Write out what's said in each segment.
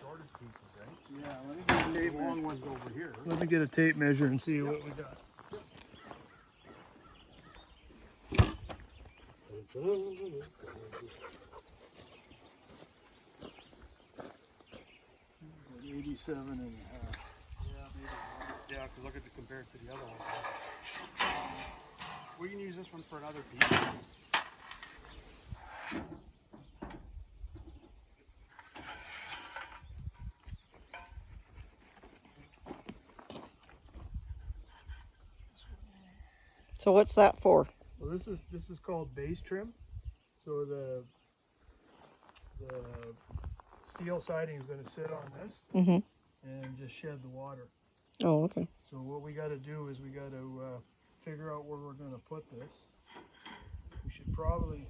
shortest pieces, right? Yeah, let me get a tape The long ones over here. Let me get a tape measure and see what we got. 87 and a half. Yeah, maybe. Yeah, because look at the compared to the other one. We can use this one for another piece. So what's that for? Well, this is called base trim. So the steel siding is going to sit on this Mm-hmm. and just shed the water. Oh, okay. So what we got to do is we got to figure out where we're going to put this. We should probably.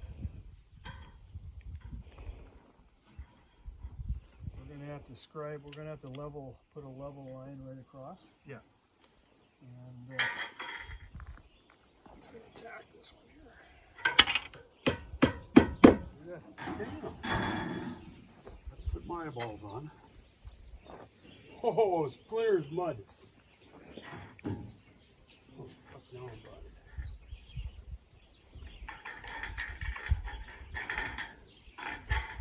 We're going to have to scribe. We're going to have to put a level line right across. Yeah. And I'm going to tack this one here. Let's put my eyeballs on. Oh, it's clear as mud. Oh, fuck, now I got it.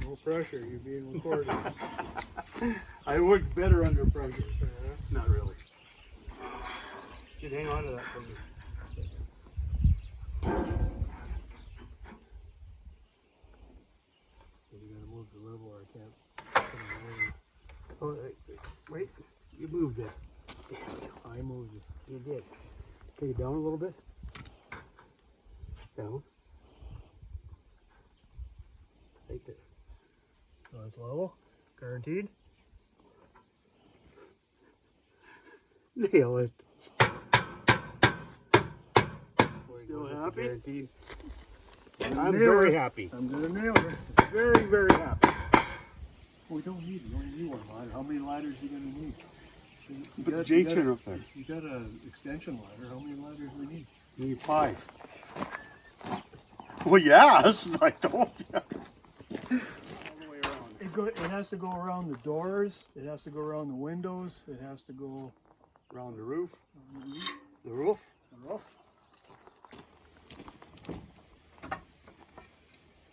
No pressure. You're being recorded. I work better under pressure. Not really. You hang on to that for me. You gotta move the level or I can't. Oh, wait, you moved it. I moved it. You did. Take it down a little bit. Down. Right there. So it's level, guaranteed. Nail it. Still happy? Guaranteed. I'm I'm very happy. I'm gonna nail it. Very, very happy. We don't need it. You only need one ladder. How many ladders are you gonna need? You Put the got- J you got chain a- up there. You got an extension ladder. How many ladders do we need? You need 5. Well, yes, I told you. All the way around. It has to go around the doors. It has to go around the windows. It has to go Around the roof. underneath The roof. the roof.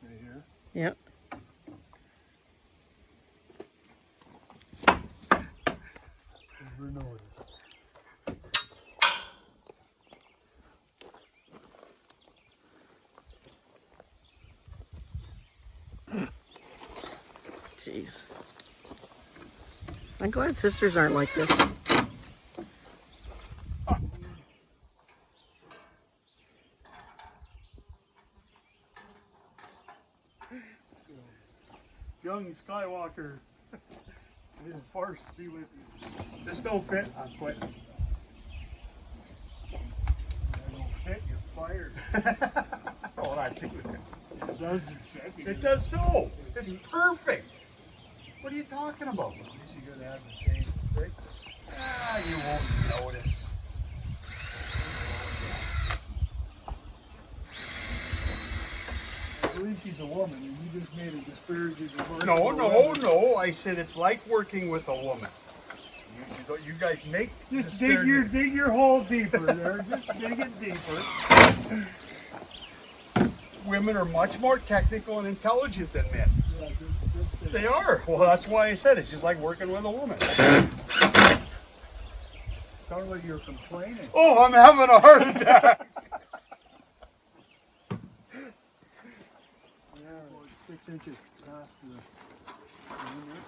Right here. Yep. Never noticed. Jeez. I'm glad sisters aren't like this. Young Skywalker. It is a farce to be with you. This don't fit. I'm quitting. It don't fit. You're fired. Oh, I think It doesn't fit. it does so. It's perfect. What are you talking about? At least you gotta have the same thickness. Ah, you won't notice. I believe she's a woman, and you just made a disparaging remark. No, about no, women. no. I said it's like working with a woman. You guys make Just disparaging- dig your hole deeper there. Just dig it deeper. Women are much more technical and intelligent than men. Yeah, good They are. Well, that's why I said it's just like working with a woman. Sounds like you're complaining. Oh, I'm having a heart attack. Yeah, about 6 inches past the limit.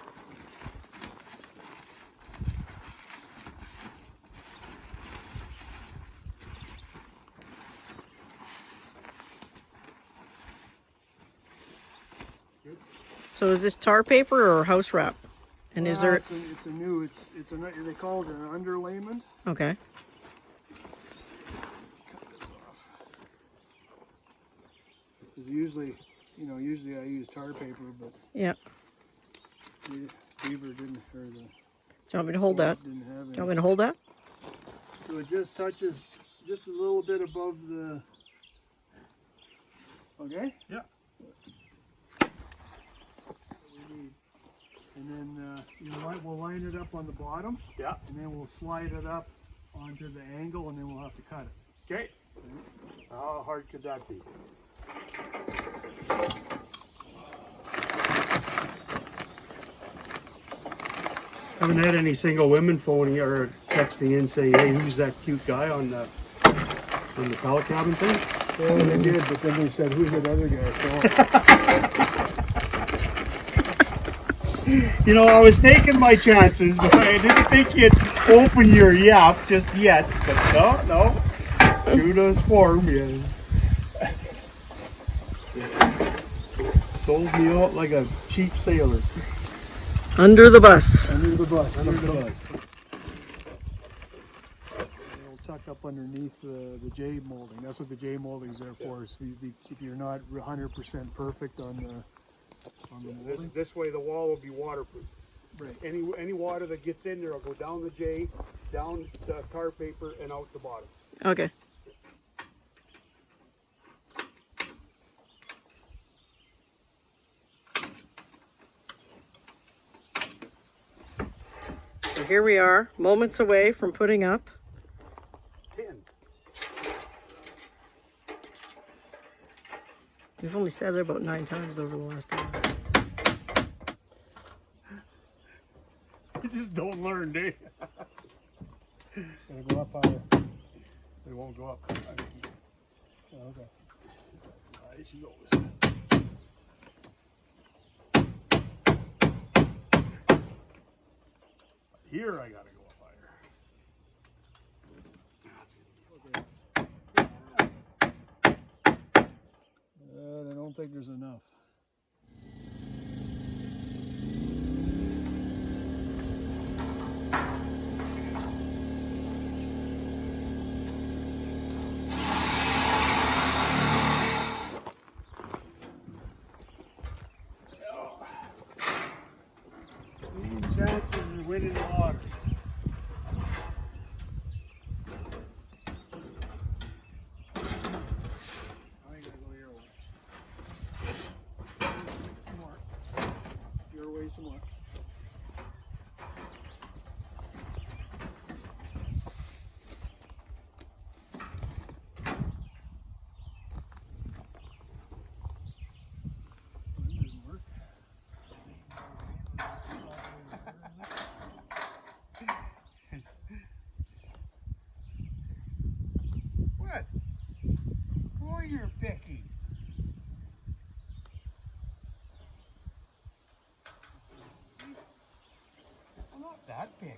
So is this tar paper or house wrap? And is there? It's a new. It's they call it an underlayment. Okay. Cut this off. Because usually I use tar paper, but Yeah. the Beaver didn't, or the Do you want me to hold that? didn't have Do you any. want me to hold that? So it just touches just a little bit above the. Okay. Yeah. We need And then we'll line it up on the bottom. Yeah. And then we'll slide it up onto the angle, and then we'll have to cut it. Okay. How hard could that be? Haven't had any single women phoning or texting in saying, "Hey, who's that cute guy on the pallet cabin thing?" Well, they did, but then they said, "Who's that other guy?" You know, I was taking my chances, but I didn't think you'd open your yap just yet. But no. Kudos for him. Sold me out like a cheap sailor. Under the bus. Under the bus. Under the bus. We'll tuck up underneath the J molding. That's what the J molding is there for. Is if you're not 100% perfect on the molding. This way the wall will be waterproof. Right. Any water that gets in there will go down the J, down the tar paper, and out the bottom. Okay. So here we are, moments away from putting up 10. We've only said it about 9 times over the last hour. You just don't learn, do you? Gotta go up higher. They won't go up. Oh, okay. There she goes. Here I gotta go up higher. I don't think there's enough. Chances of winning the lottery. I gotta go your way. Some more. Your way some more. What? Boy, you're picky. I'm not that picky.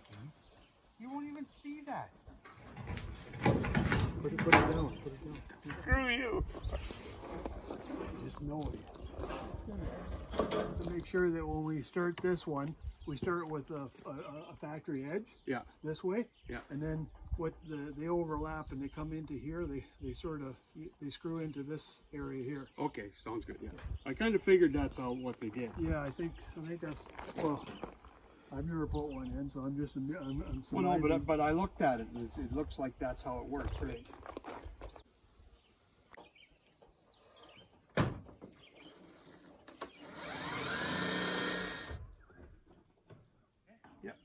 You won't even see that. Put it down. Put it down. Screw you. Just know it. To make sure that when we start this one, we start with a factory edge. Yeah. This way. Yeah. And then they overlap and they come into here. They sort of screw into this area here. Okay, sounds good. Yeah. I kind of figured that's what they did. Yeah, I think that's well. I've never put one in, so I'm Well, no, surmising. but I looked at it and it looks like that's how it works. Right. Yep.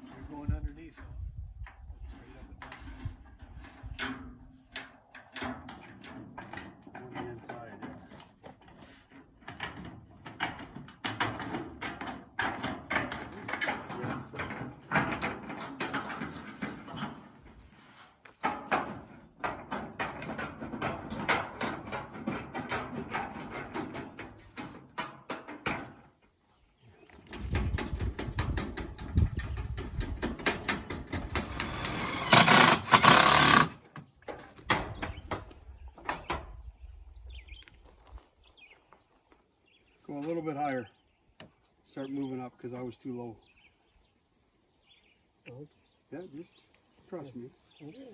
You're going underneath. On the inside. Go a little bit higher. Start moving up because I was too low. Oh. Yeah, just trust me. Okay.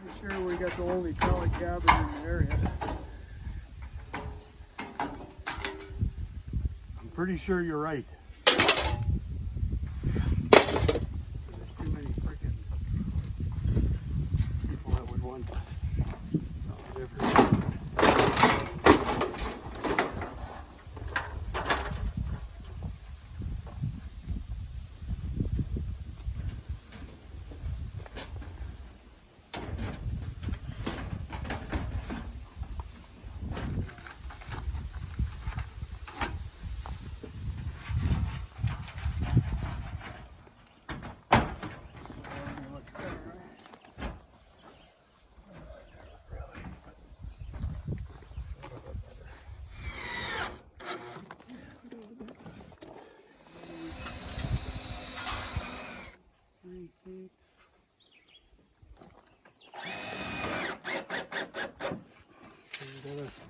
Pretty sure we got the only pallet cabin in the area. I'm pretty sure you're right. There's too many freaking people that would want everything.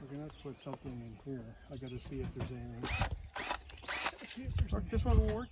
We're gonna put something in here. I gotta see if there's anything. This one won't work.